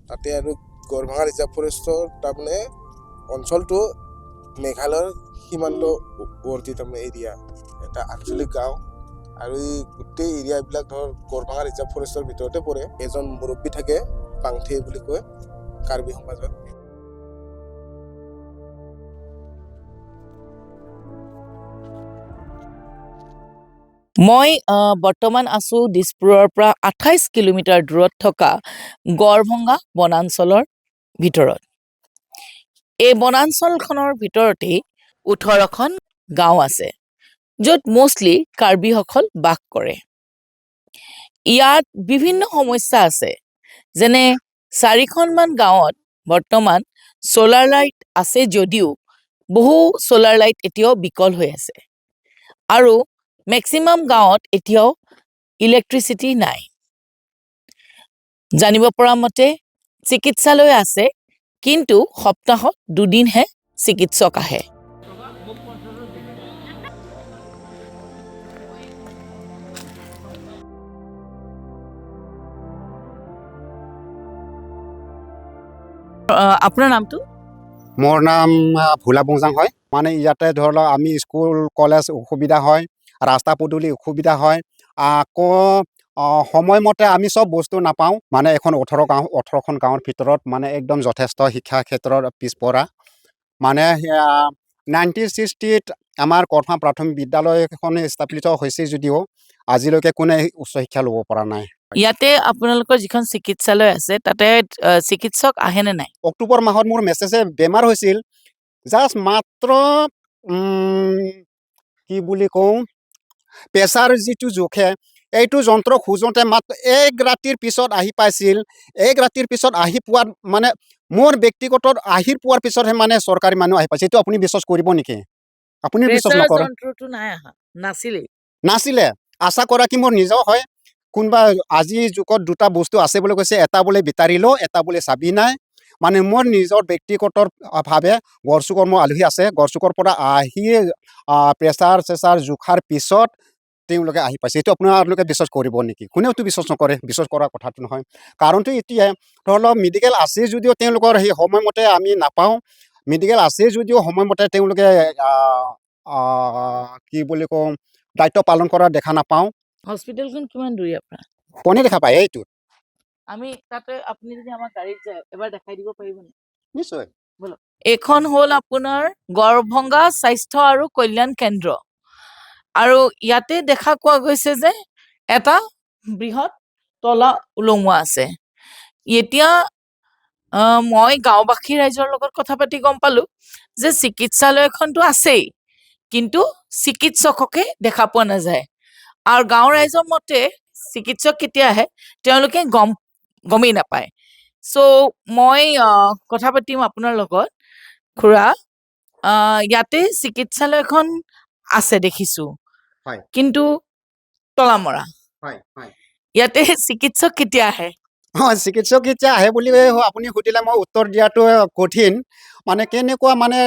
তাতে আৰু গড়ভাঙা ৰিজাৰ্ভ ফৰেষ্টৰ তাৰমানে অঞ্চলটো মেঘালয়ৰ সীমান্তৱৰ্তী তাৰমানে এৰিয়া এটা আঞ্চলিক গাঁও আৰু এই গোটেই এৰিয়াবিলাক ধৰ গড়ভাঙা ৰিজাৰ্ভ ফৰেষ্টৰ ভিতৰতে পৰে এজন মুৰব্বী থাকে পাংথে বুলি কয় কাৰ্বি সমাজত মই বৰ্তমান আছোঁ দিছপুৰৰ পৰা 28 কিলোমিটাৰ দূৰত থকা গড়ভঙা বনাঞ্চলৰ ভিতৰত এই বনাঞ্চলখনৰ ভিতৰতেই 18খন গাঁও আছে য'ত মষ্টলি কাৰ্বিসকল বাস কৰে ইয়াত বিভিন্ন সমস্যা আছে যেনে 4খনমান গাঁৱত বৰ্তমান সোলাৰ লাইট আছে যদিও বহু সোলাৰ লাইট এতিয়াও বিকল হৈ আছে আৰু মেক্সিমাম গাঁৱত এতিয়াও ইলেক্ট্ৰিচিটি নাই জানিব পৰা মতে চিকিৎসালয় আছে কিন্তু সপ্তাহত দুদিনহে চিকিৎসক আহে আপোনাৰ নামটো মোৰ নাম ভোলা বংজাং হয় মানে ইয়াতে ধৰি লওক আমি স্কুল কলেজ অসুবিধা হয় ৰাস্তা পদূলি অসুবিধা হয় আকৌ সময়মতে আমি চব বস্তু নাপাওঁ মানে এখন 18খন গাঁৱৰ ভিতৰত মানে একদম যথেষ্ট শিক্ষা ক্ষেত্ৰত পিছপৰা মানে 1960ত আমাৰ কৰ্মা প্ৰাথমিক বিদ্যালয়খন স্থাপিত হৈছে যদিও আজিলৈকে কোনে উচ্চ শিক্ষা ল'ব পৰা নাই ইয়াতে আপোনালোকৰ যিখন চিকিৎসালয় আছে তাতে চিকিৎসক আহেনে নাই অক্টোবৰ মাহত মোৰ মেছেজে বেমাৰ হৈছিল জাষ্ট মাত্ৰ কি বুলি কওঁ প্ৰেছাৰ যিটো জোখে এইটো যন্ত্ৰ খোজোঁতে মাত্ৰ এক ৰাতিৰ পিছত আহি পাইছিল এক ৰাতিৰ পিছত আহি পোৱাত মানে মোৰ ব্যক্তিগত আহি পোৱাৰ পিছতহে মানে চৰকাৰী মানুহ আহি পাইছে এইটো আপুনি বিশ্বাস কৰিব নেকি আপুনি বিশ্বাস নকৰে নাছিলে আশা কৰা কি মোৰ নিজেও হয় কোনোবা আজিৰ যুগত দুটা বস্তু আছে বুলি কৈছে এটা বোলে বেটাৰী ল এটা বোলে চাবি নাই মানে মোৰ নিজৰ ব্যক্তিগত ভাৱে গড়চুকৰ মোৰ আলহী আছে গড়চুকৰ পৰা আহি প্ৰেছাৰ চেছাৰ জোখাৰ পিছত তেওঁলোকে আহি পাইছে এইটো আপোনালোকে বিশ্বাস কৰিব নেকি কোনেওতো বিশ্বাস নকৰে বিশ্বাস কৰা কথাটো নহয় কাৰণটো এতিয়া ধৰি লওক মেডিকেল আছে যদিও তেওঁলোকৰ সেই সময়মতে আমি নাপাওঁ মেডিকেল আছে যদিও সময়মতে তেওঁলোকে কি বুলি কওঁ দায়িত্ব পালন কৰা দেখা নাপাওঁ হস্পিটেলখন কিমান দূৰ আপোনাৰ কোনে দেখা পায় এইটো আমি তাতে আপুনি যদি আমাৰ গাড়ীত যায় এবাৰ দেখাই দিব পাৰিবনে নিশ্চয় এইখন হ'ল আপোনাৰ গড়ভঙা স্বাস্থ্য আৰু কল্যাণ কেন্দ্ৰ আৰু ইয়াতে দেখা পোৱা গৈছে যে এটা বৃহৎ তলা ওলমোৱা আছে এতিয়া মই গাঁওবাসী ৰাইজৰ লগত কথা পাতি গম পালো যে চিকিৎসালয়খনতো আছেই কিন্তু চিকিৎসককে দেখা পোৱা নাযায় আৰু গাঁৱৰ ৰাইজৰ মতে চিকিৎসক কেতিয়া আহে তেওঁলোকে গমেই নাপায় চ' মই কথা পাতিম আপোনাৰ লগত খুৰা ইয়াতে চিকিৎসালয়খন আছে দেখিছো কিন্তু তলা মৰা ইয়াতে চিকিৎসক কেতিয়া আহে চিকিৎসক কেতিয়া আহে বুলি আপুনি সুধিলে মই উত্তৰ দিয়াটো কঠিন মানে কেনেকুৱা মানে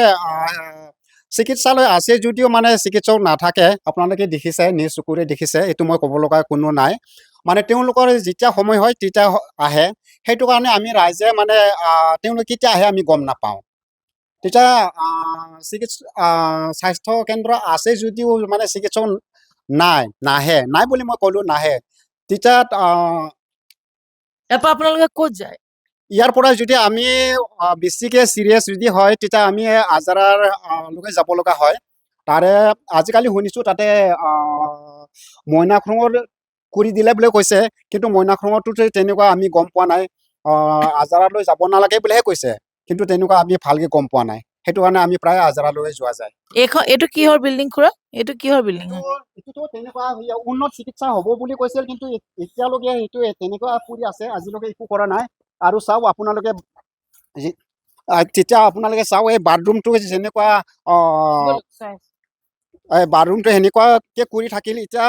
চিকিৎসালয় আছে যদিও মানে চিকিৎসক নাথাকে আপোনালোকে দেখিছে নিজ চকুৰে দেখিছে এইটো মই ক'ব লগা কোনো নাই মানে তেওঁলোকৰ যেতিয়া সময় হয় তেতিয়া আহে সেইটো কাৰণে আমি ৰাইজে মানে তেওঁলোক কেতিয়া আহে আমি গম নাপাওঁ তেতিয়া স্বাস্থ্য কেন্দ্ৰ আছে যদিও মানে চিকিৎসক নাহে বুলি মই ক'লো নাহে তেতিয়া আপোনালোকে ক'ত যায় ইয়াৰ পৰা যদি আমি বেছিকে চিৰিয়াছ যদি হয় তেতিয়া আমি আজাৰাৰ লৈকে যাব লগা হয় তাৰে আজিকালি শুনিছোঁ তাতে মইনাখঙৰ কৰি দিলে বুলি কৈছে কিন্তু মইনাখঙতো তেনেকুৱা আমি গম পোৱা নাই আজাৰালৈ যাব নালাগে বুলিহে কৈছে কিন্তু তেনেকুৱা আমি ভালকে গম পোৱা নাই সেইটো কাৰণে আমি প্ৰায় আজাৰালৈ যোৱা যায় এইটো কিহৰ বিল্ডিং খুৰা এইটো কিহৰ বিল্ডিং এইটোতো তেনেকুৱা উন্নত চিকিৎসা হ'ব বুলি কৈছিল কিন্তু এতিয়ালৈকে সেইটো তেনেকুৱা কৰি আছে আজিলৈকে একো কৰা নাই আৰু চাওক আপোনালোকে তেতিয়া আপোনালোকে চাওক এই বাথৰুমটো যেনেকুৱা বাথৰুমটো সেনেকুৱাকে কৰি থাকিল এতিয়া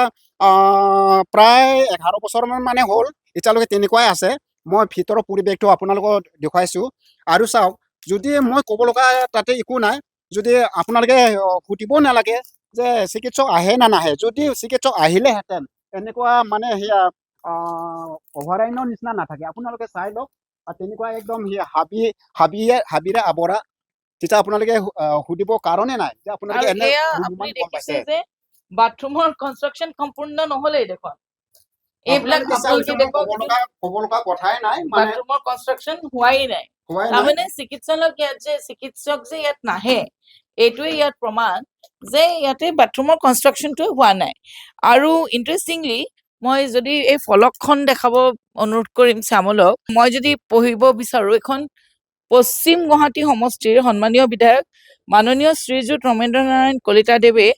প্ৰায় 11 বছৰমান মানে হ'ল এতিয়ালৈকে তেনেকুৱাই আছে মই ভিতৰৰ পৰিৱেশটো আপোনালোকক দেখুৱাইছোঁ আৰু চাওক যদি মই ক'ব লগা তাতে একো নাই যদি আপোনালোকে সুধিব নালাগে যে চিকিৎসক আহে না নাহে যদি চিকিৎসক আহিলেহেঁতেন এনেকুৱা মানে সেয়া অভয়াৰণ্যৰ নিচিনা নাথাকে আপোনালোকে চাই লওক তেনেকুৱা একদম হাবিৰে আৱৰা, তেতিয়া আপোনালোকে সুধিব কাৰণে নাই যে আপোনালোকে আৰু এনে এয়া অনুমান আপুনি গম দেখিছে পাইছে। যে বাথৰুমৰ কনষ্ট্ৰাকচন সম্পূৰ্ণ নহলেই দেখোন। এইবিলাক আপোনালোকে আপোনালোকে দেখক ক'ব লগা কথাই নাই, মানে বাথৰুমৰ কনষ্ট্ৰাকচন হোৱাই নাই। হোৱাই নাই। তাৰমানে চিকিৎসক যে ইয়াত নাহে, এইটোৱে ইয়াত প্ৰমাণ যে ইয়াতে বাথৰুমৰ কনষ্ট্ৰাকচনটোৱে হোৱা নাই। আৰু ইণ্টাৰেষ্টিংলি মই যদি এই ফলকখন দেখাব অনুৰোধ কৰিম শ্যামলক, মই যদি পঢ়িব বিচাৰো, এখন পশ্চিম গুৱাহাটী সমষ্টিৰ সন্মানীয় বিধায়ক মাননীয় শ্ৰীযুত ৰমেন্দ্ৰ নাৰায়ণ কলিতাদেৱে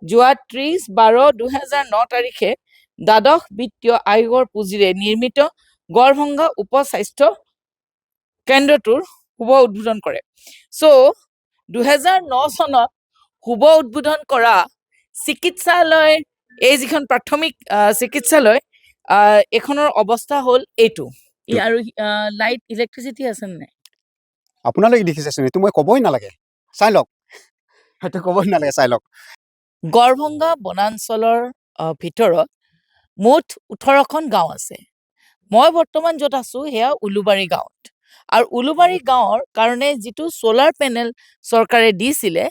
যোৱা 30/12/2009 তাৰিখে দ্বাদশ বিত্তীয় আয়োগৰ পুঁজিৰে নিৰ্মিত গড়ভংগা উপ স্বাস্থ্য কেন্দ্ৰটোৰ শুভ উদ্বোধন কৰে। চ' 2009 চনত শুভ উদ্বোধন কৰা চিকিৎসালয়, এই যিখন প্ৰাথমিক চিকিৎসালয়, এইখনৰ অৱস্থা হ'ল এইটো। আৰু লাইট ইলেক্ট্ৰিচিটি আছে নাই? আপোনালোকে দেখিছেচোন, এইটো মই ক'বই নালাগে, চাই লওক, সেইটো ক'বই নালাগে, চাই লওক। গড়ভংগা বনাঞ্চলৰ ভিতৰত মুঠ 18খন গাঁও আছে। মই বৰ্তমান য'ত আছো সেয়া উলুবাৰী গাঁৱত। আৰু উলুবাৰী গাঁৱৰ কাৰণে যিটো চ'লাৰ পেনেল চৰকাৰে দিছিলে,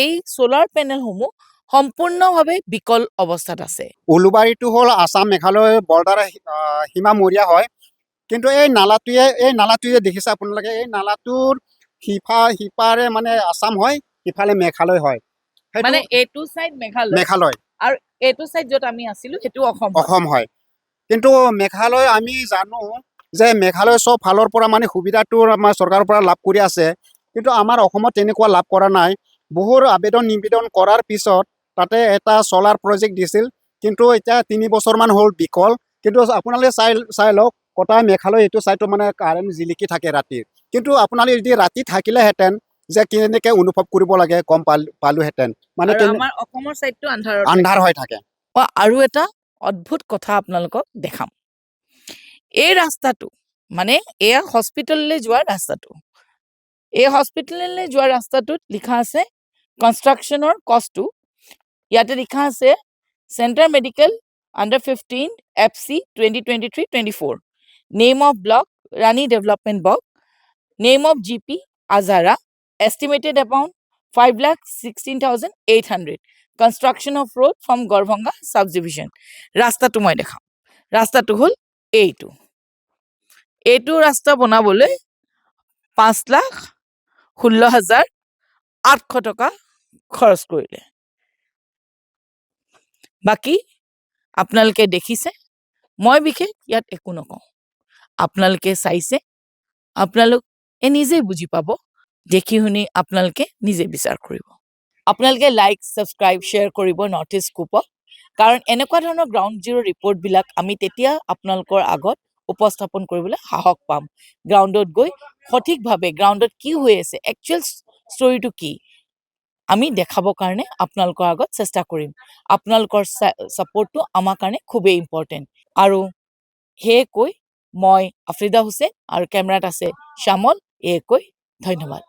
এই চ'লাৰ পেনেলসমূহ সম্পূৰ্ণভাৱে বিকল অৱস্থাত আছে। উলুবাৰীটো হ'ল আসাম মেঘালয় বৰ্ডাৰ সীমামূৰীয়া হয়, কিন্তু এই নালাটোৱে দেখিছে আপোনালোকে, এই নালাটোৰ সিপাৰে মানে আসাম হয়, সিফালে মেঘালয় হয়। মানে এইটো চাইড মেঘালয় আৰু এইটো চাইড য'ত আমি আছিলো সেইটো অসম হয়। কিন্তু মেঘালয় আমি জানো যে মেঘালয় চব ফালৰ পৰা মানে সুবিধাটো আমাৰ চৰকাৰৰ পৰা লাভ কৰি আছে, কিন্তু আমাৰ অসমত তেনেকুৱা লাভ কৰা নাই। বহুত আবেদন নিবেদন কৰাৰ পিছত তাতে এটা চলাৰ প্ৰজেক্ট দিছিল, কিন্তু এতিয়া 3 বছৰমান হ'ল বিকল। কিন্তু আপোনালোকে চাই লওক, কটা মেঘালয় এইটো চাইডটো মানে কাৰেণ্ট জিলিকি থাকে ৰাতি, কিন্তু আপোনালোকে যদি ৰাতি থাকিলেহেঁতেন যে কেনেকৈ অনুভৱ কৰিব লাগে গম পালোহেঁতেন, মানে আমাৰ অসমৰ চাইডটো আন্ধাৰ হৈ থাকে। আৰু এটা অদ্ভুত কথা আপোনালোকক দেখাম। এই ৰাস্তাটো মানে এয়া হস্পিটেললৈ যোৱা ৰাস্তাটো। এই হস্পিটেললৈ যোৱা ৰাস্তাটোত লিখা আছে কনষ্ট্ৰাকশ্যনৰ কষ্টটো। ইয়াতে লিখা আছে centre medical under 15 FC 2023-24, name of block Rani development block, name of GP Azara, estimated amount 5,16,800, construction of road from Garbhanga sub division. ৰাস্তাটো মই দেখাম। ৰাস্তাটো হ'ল এইটো ৰাস্তা বনাবলৈ 5,16,800 টকা খৰচ কৰিলে। বাকী আপোনালোকে দেখিছে, মই বিশেষ ইয়াত একো নকওঁ। আপোনালোকে চাইছে, আপোনালোকে নিজেই বুজি পাব, দেখি শুনি আপোনালোকে নিজে বিচাৰ কৰিব। আপোনালোকে লাইক, ছাবস্ক্ৰাইব, শ্বেয়াৰ কৰিব নৰ্থ ইষ্ট স্কুপক, কাৰণ এনেকুৱা ধৰণৰ গ্ৰাউণ্ড জিৰ' ৰিপৰ্টবিলাক আমি তেতিয়া আপোনালোকৰ আগত উপস্থাপন কৰিবলৈ সাহস পাম। গ্ৰাউণ্ডত গৈ সঠিকভাৱে গ্ৰাউণ্ডত কি হৈ আছে, একচুৱেল ষ্টৰিটো কি, আমি দেখাবৰ কাৰণে আপোনালোকৰ আগত চেষ্টা কৰিম। আপোনালোকৰ ছাপোৰ্টটো আমাৰ কাৰণে খুবেই ইম্পৰ্টেণ্ট। আৰু সেয়ে কৈ মই আফ্ৰিদা হুছেইন আৰু কেমেৰাত আছে শ্যামল, কৈ ধন্যবাদ।